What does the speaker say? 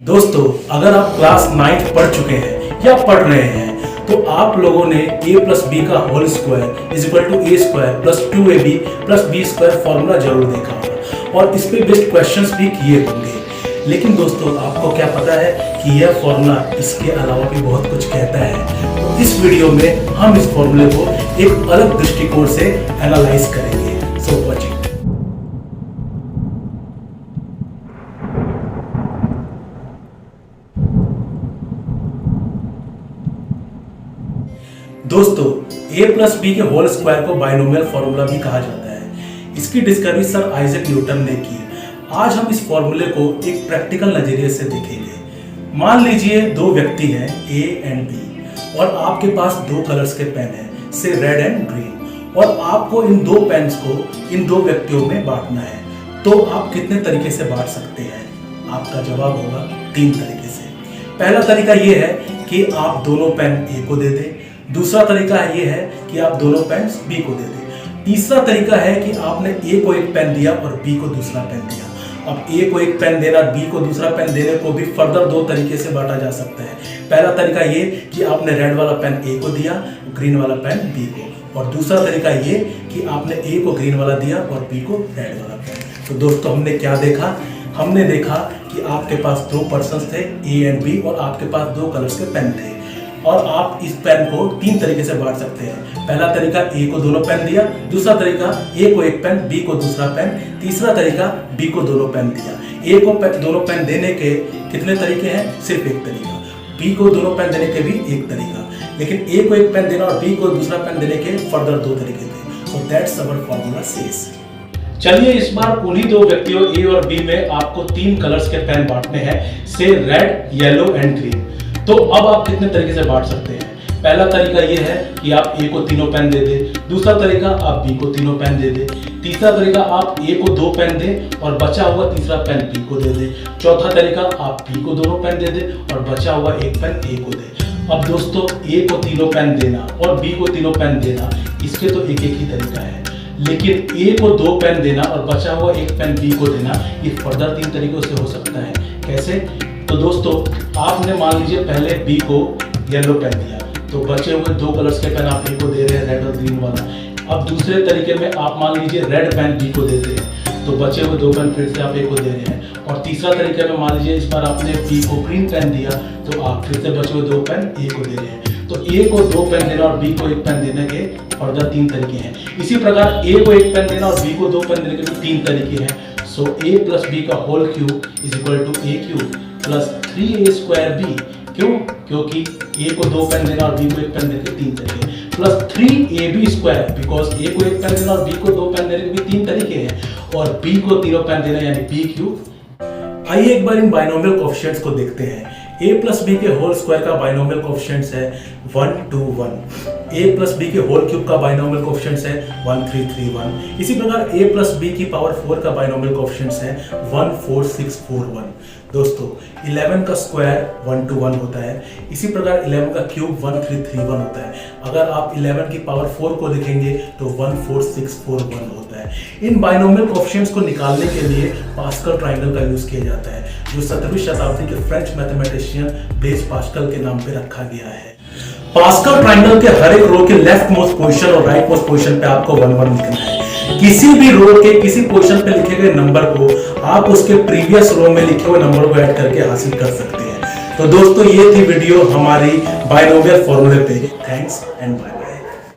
दोस्तों, अगर आप क्लास 9 पढ़ चुके हैं या पढ़ रहे हैं तो आप लोगों ने a प्लस बी का whole square is equal to A square plus 2ab plus B square formula जरूर देखा होगा और इस पे बेस्ड क्वेश्चंस भी किए होंगे। लेकिन दोस्तों, आपको क्या पता है कि यह फॉर्मूला इसके अलावा भी बहुत कुछ कहता है। तो इस वीडियो में हम इस फॉर्मूले को एक अलग दृष्टिकोण से एनालाइज करेंगे। So watch it. दोस्तों, a प्लस बी के होल स्क्वायर को बाइनोमियल फॉर्मूला भी कहा जाता है। इसकी डिस्कवरी सर आइजैक न्यूटन ने की। आज हम इस फॉर्मूले को एक प्रैक्टिकल नजरिए से देखेंगे। मान लीजिए दो व्यक्ति हैं ए एंड बी और आपके पास दो कलर्स के पेन हैं, से रेड एंड ग्रीन, और आपको इन दो पेन्स को इन दो व्यक्तियों में बांटना है। तो आप कितने तरीके से बांट सकते हैं? आपका जवाब होगा 3 तरीके से। पहला तरीका ये है कि आप दोनों पेन ए को दे दें। दूसरा तरीका ये है कि आप दोनों पेन बी को दे दें। तीसरा तरीका है कि आपने ए को एक पेन दिया और बी को दूसरा पेन दिया। अब ए को एक पेन देना, बी को दूसरा पेन देने को भी फर्दर 2 तरीके से बांटा जा सकता है। पहला तरीका ये कि आपने रेड वाला पेन ए को दिया, ग्रीन वाला पेन बी को, और दूसरा तरीका ये कि आपने ए को ग्रीन वाला दिया और बी को रेड वाला पेन। तो दोस्तों, हमने क्या देखा? हमने देखा कि आपके पास 2 पर्सन्स थे, ए एंड बी, और आपके पास 2 कलर्स के पेन थे और आप इस पेन को 3 तरीके से बांट सकते हैं। पहला तरीका ए को दोनों पेन दिया, दूसरा तरीका ए को एक पेन, बी को दूसरा पेन, तीसरा तरीका बी को दोनों पेन दिया। ए को दोनों पेन देने के कितने तरीके हैं? सिर्फ एक तरीका। बी को दोनों पेन देने के भी एक तरीका, लेकिन ए को एक पेन देना और बी को दूसरा पेन देने के फर्दर 2 तरीके थे। So that's our formula says. चलिए इस बार उन्हीं 2 व्यक्तियों ए और बी में आपको 3 कलर्स के पेन बांटने हैं, से रेड, येलो एंड ग्रीन। तो अब आप कितने तरीके से बांट सकते हैं? पहला तरीका ये है कि आप ए को तीनों पेन दे दें। दूसरा तरीका आप बी को तीनों पेन दे दें। तीसरा तरीका आप ए को 2 पेन दें और बचा हुआ तीसरा पेन बी को दे दें। चौथा तरीका आप बी को दोनों पेन दे दें और बचा हुआ एक पेन ए को दें। अब दोस्तों, ए को तीनों पेन देना और बी को तीनों पेन देना, इसके तो एक ही तरीका है, लेकिन ए को 2 पेन देना और बचा हुआ एक पेन बी को देना, ये फर्दर 3 तरीकों से हो सकता है। कैसे? तो दोस्तों, आपने मान लीजिए पहले बी को येलो पेन दिया, तो बचे हुए 2 कलर्स के पेन आप ए को दे रहे हैं, रेड और ग्रीन वाला। अब दूसरे तरीके में आप मान लीजिए रेड पेन बी को देते हैं, तो बचे हुए 2 पेन फिर से आप ए को दे रहे हैं। और तीसरा तरीके में मान लीजिए इस बार आपने बी को ग्रीन पेन दिया, तो आप फिर से बचे हुए 2 पेन ए को दे रहे हैं। तो ए को 2 पेन देना और बी को 1 पेन देने के फर्दर 3 तरीके हैं। इसी प्रकार ए को 1 पेन देना और बी को 2 पेन देने के भी 3 तरीके हैं। सो ए प्लस बी का whole cube is equal to A cube plus 3a square B. क्यों? क्योंकि a को 2 पेन देना और b को 1 पेन देने के 3 तरीके, plus 3ab square, because a को 1 पेन देना और b को 2 पेन देने के भी 3 तरीके हैं, और b को तीनों पेन देना यानी b क्यूब। आइए एक बार इन बाइनोमियल कोएफिशिएंट्स को देखते हैं। a प्लस बी के होल स्क्वायर का बाइनोमियल कोएफिशिएंट्स है 1 2 1। a प्लस बी के होल क्यूब का बाइनोमियल कोएफिशिएंट्स है 1 3 3 1। इसी प्रकार a प्लस बी की पावर 4 का बाइनोमियल कोएफिशिएंट्स है 1 4 6 4 1। दोस्तों, 11 का स्क्वायर 1 2 1 होता है। इसी प्रकार 11 का क्यूब 1 3 3 1 होता है। अगर आप 11 की पावर 4 को देखेंगे तो 1 4 6 4 1 होता है। इन बाइनोमियल कोएफिशिएंट्स को निकालने के लिए पास्कल ट्रायंगल का यूज किया जाता है, जो 17वीं शताब्दी के फ्रेंच मैथमेटिशियन ब्लेज पास्कल के नाम पे रखा गया है। पास्कल ट्रायंगल के हर एक रो के लेफ्ट मोस्ट पोजीशन और राइट मोस्ट पोजीशन पे आपको 1 1 लिखना है। किसी भी रो के किसी पोजीशन पे लिखे गए नंबर को आप उसके प्रीवियस रो में लिखे हुए नंबर को ऐड करके हासिल कर सकते हैं। तो दोस्तों, ये थी वीडियो हमारी बाइनोमियल फॉर्मूले पे। Thanks and bye bye.